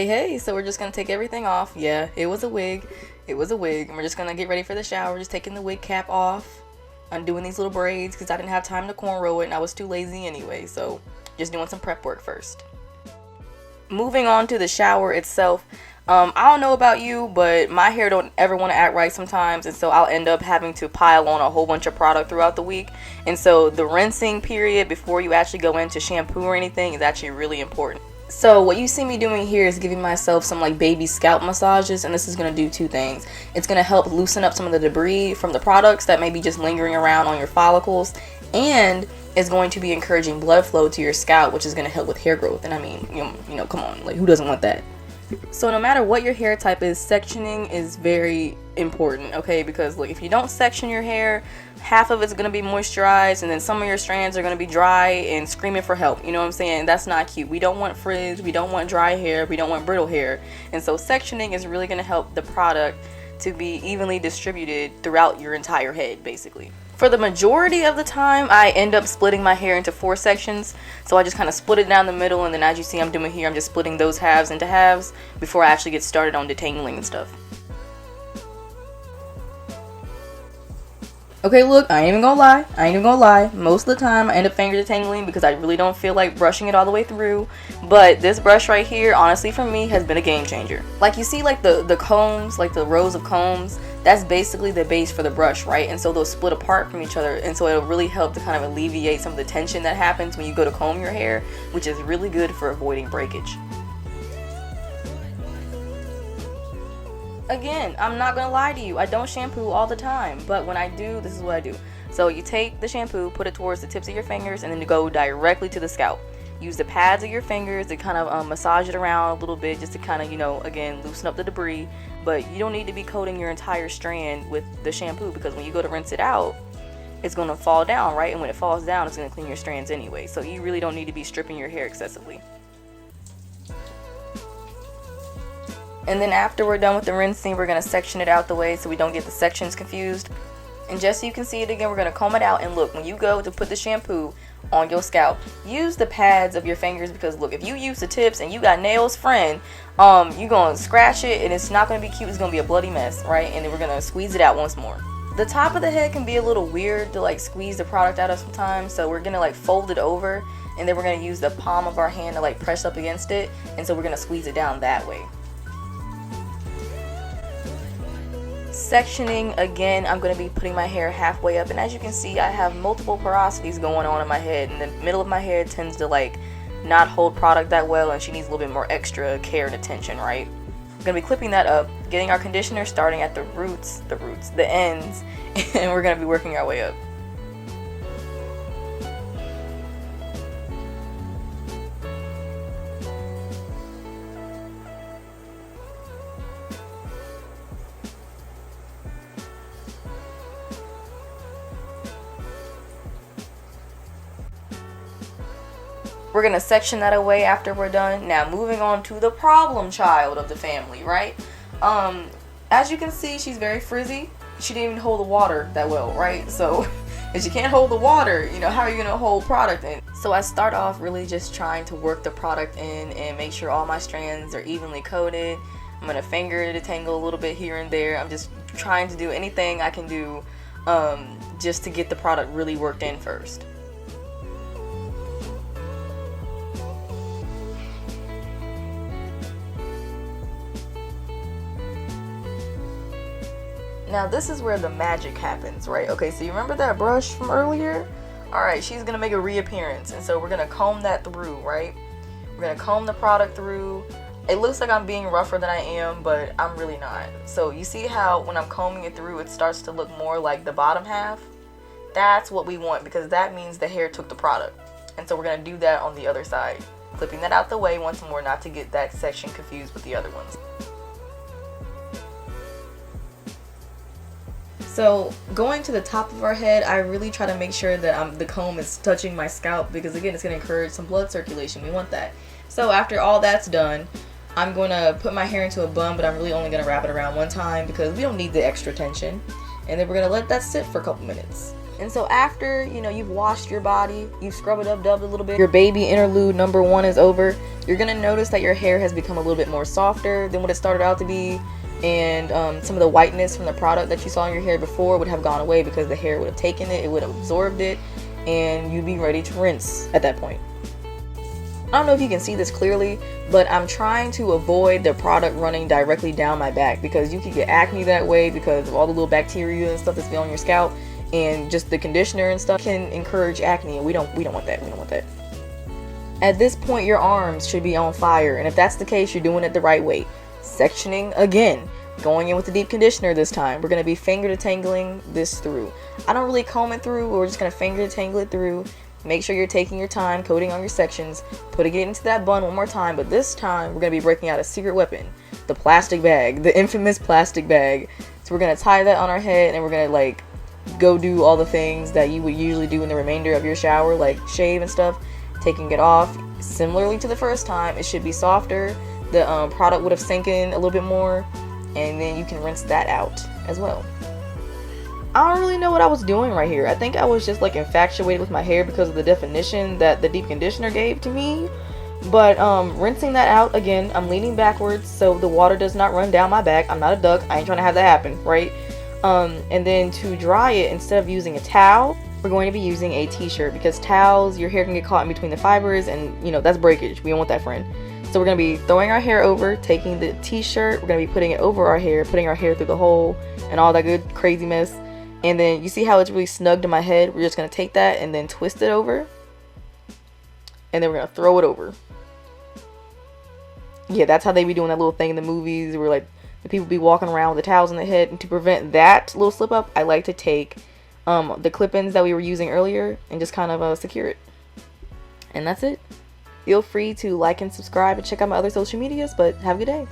Hey, so we're just gonna take everything off. Yeah, it was a wig. It was a wig. And we're just gonna get ready for the shower. Just taking the wig cap off. Undoing these little braids because I didn't have time to cornrow it and I was too lazy anyway. So just doing some prep work first. Moving on to the shower itself. I don't know about you, but my hair don't ever want to act right sometimes, and so I'll end up having to pile on a whole bunch of product throughout the week. And so the rinsing period before you actually go into shampoo or anything is actually really important. So what you see me doing here is giving myself some like baby scalp massages, and this is going to do two things. It's going to help loosen up some of the debris from the products that may be just lingering around on your follicles, and it's going to be encouraging blood flow to your scalp, which is going to help with hair growth. And I mean, you know, come on, like who doesn't want that? So no matter what your hair type is, sectioning is very important, okay? Because look, if you don't section your hair, half of it's going to be moisturized, and then some of your strands are going to be dry and screaming for help. You know what I'm saying? That's not cute. We don't want frizz, we don't want dry hair, we don't want brittle hair. And so sectioning is really going to help the product to be evenly distributed throughout your entire head, basically. For the majority of the time, I end up splitting my hair into 4 sections. So I just kind of split it down the middle, and then as you see I'm doing here, I'm just splitting those halves into halves before I actually get started on detangling and stuff. Okay, look, I ain't even gonna lie. Most of the time I end up finger detangling because I really don't feel like brushing it all the way through. But this brush right here, honestly for me, has been a game changer. Like you see like the combs, like the rows of combs, that's basically the base for the brush, right? And so they'll split apart from each other, and so it'll really help to kind of alleviate some of the tension that happens when you go to comb your hair, which is really good for avoiding breakage. Again, I'm not gonna lie to you, I don't shampoo all the time, but when I do, this is what I do. So you take the shampoo, put it towards the tips of your fingers, and then you go directly to the scalp. Use the pads of your fingers to kind of massage it around a little bit, just to kind of, you know, again, loosen up the debris. But you don't need to be coating your entire strand with the shampoo, because when you go to rinse it out, it's going to fall down, right? And when it falls down, it's going to clean your strands anyway. So you really don't need to be stripping your hair excessively. And then after we're done with the rinsing, we're going to section it out the way so we don't get the sections confused. And just so you can see it again, we're going to comb it out. And look, when you go to put the shampoo on your scalp, use the pads of your fingers, because look, if you use the tips and you got nails, friend, you're going to scratch it and it's not going to be cute. It's going to be a bloody mess, right? And then we're going to squeeze it out once more. The top of the head can be a little weird to like squeeze the product out of sometimes, so we're going to like fold it over, and then we're going to use the palm of our hand to like press up against it, and so we're going to squeeze it down that way. Sectioning, again, I'm going to be putting my hair halfway up, and as you can see, I have multiple porosities going on in my head, and the middle of my head tends to like not hold product that well, and she needs a little bit more extra care and attention, right? We're going to be clipping that up, getting our conditioner starting at the ends, and we're going to be working our way up. We're going to section that away after we're done. Now moving on to the problem child of the family, right? As you can see, she's very frizzy. She didn't even hold the water that well, right? So if she can't hold the water, you know, how are you going to hold product in? So I start off really just trying to work the product in and make sure all my strands are evenly coated. I'm going to finger detangle a little bit here and there. I'm just trying to do anything I can do just to get the product really worked in first. Now this is where the magic happens, right? Okay, so you remember that brush from earlier? Alright, she's going to make a reappearance, and so we're going to comb that through, right? We're going to comb the product through. It looks like I'm being rougher than I am, but I'm really not. So you see how when I'm combing it through, it starts to look more like the bottom half? That's what we want, because that means the hair took the product. And so we're going to do that on the other side. Clipping that out the way once more, not to get that section confused with the other ones. So going to the top of our head, I really try to make sure that the comb is touching my scalp, because again, it's going to encourage some blood circulation. We want that. So after all that's done, I'm going to put my hair into a bun, but I'm really only going to wrap it around one time because we don't need the extra tension. And then we're going to let that sit for a couple minutes. And so after, you know, you've washed your body, you've scrubbed it up, dubbed a little bit, your baby interlude number 1 is over, you're going to notice that your hair has become a little bit more softer than what it started out to be. And some of the whiteness from the product that you saw in your hair before would have gone away because the hair would have taken it, it would have absorbed it, and you'd be ready to rinse at that point. I don't know if you can see this clearly, but I'm trying to avoid the product running directly down my back because you can get acne that way because of all the little bacteria and stuff that's on your scalp, and just the conditioner and stuff can encourage acne, and we don't want that. We don't want that. At this point, your arms should be on fire, and if that's the case, you're doing it the right way. Sectioning again, going in with the deep conditioner this time. We're going to be finger detangling this through. I don't really comb it through, we're just going to finger detangle it through. Make sure you're taking your time coating on your sections, putting it into that bun one more time, but this time we're going to be breaking out a secret weapon, the plastic bag, the infamous plastic bag. So we're going to tie that on our head, and we're going to like go do all the things that you would usually do in the remainder of your shower, like shave and stuff. Taking it off similarly to the first time, it should be softer, the product would have sunk in a little bit more, and then you can rinse that out as well. I don't really know what I was doing right here. I think I was just like infatuated with my hair because of the definition that the deep conditioner gave to me. But rinsing that out again, I'm leaning backwards so the water does not run down my back. I'm not a duck, I ain't trying to have that happen, right? And then to dry it, instead of using a towel, we're going to be using a t-shirt, because towels, your hair can get caught in between the fibers, and you know, that's breakage. We don't want that, friend. So we're going to be throwing our hair over, taking the t-shirt, we're going to be putting it over our hair, putting our hair through the hole and all that good crazy mess. And then you see how it's really snug to my head? We're just going to take that and then twist it over, and then we're going to throw it over. Yeah, that's how they be doing that little thing in the movies where like the people be walking around with the towels on their head. And to prevent that little slip up, I like to take the clip-ins that we were using earlier and just kind of secure it. And that's it. Feel free to like and subscribe and check out my other social medias, but have a good day.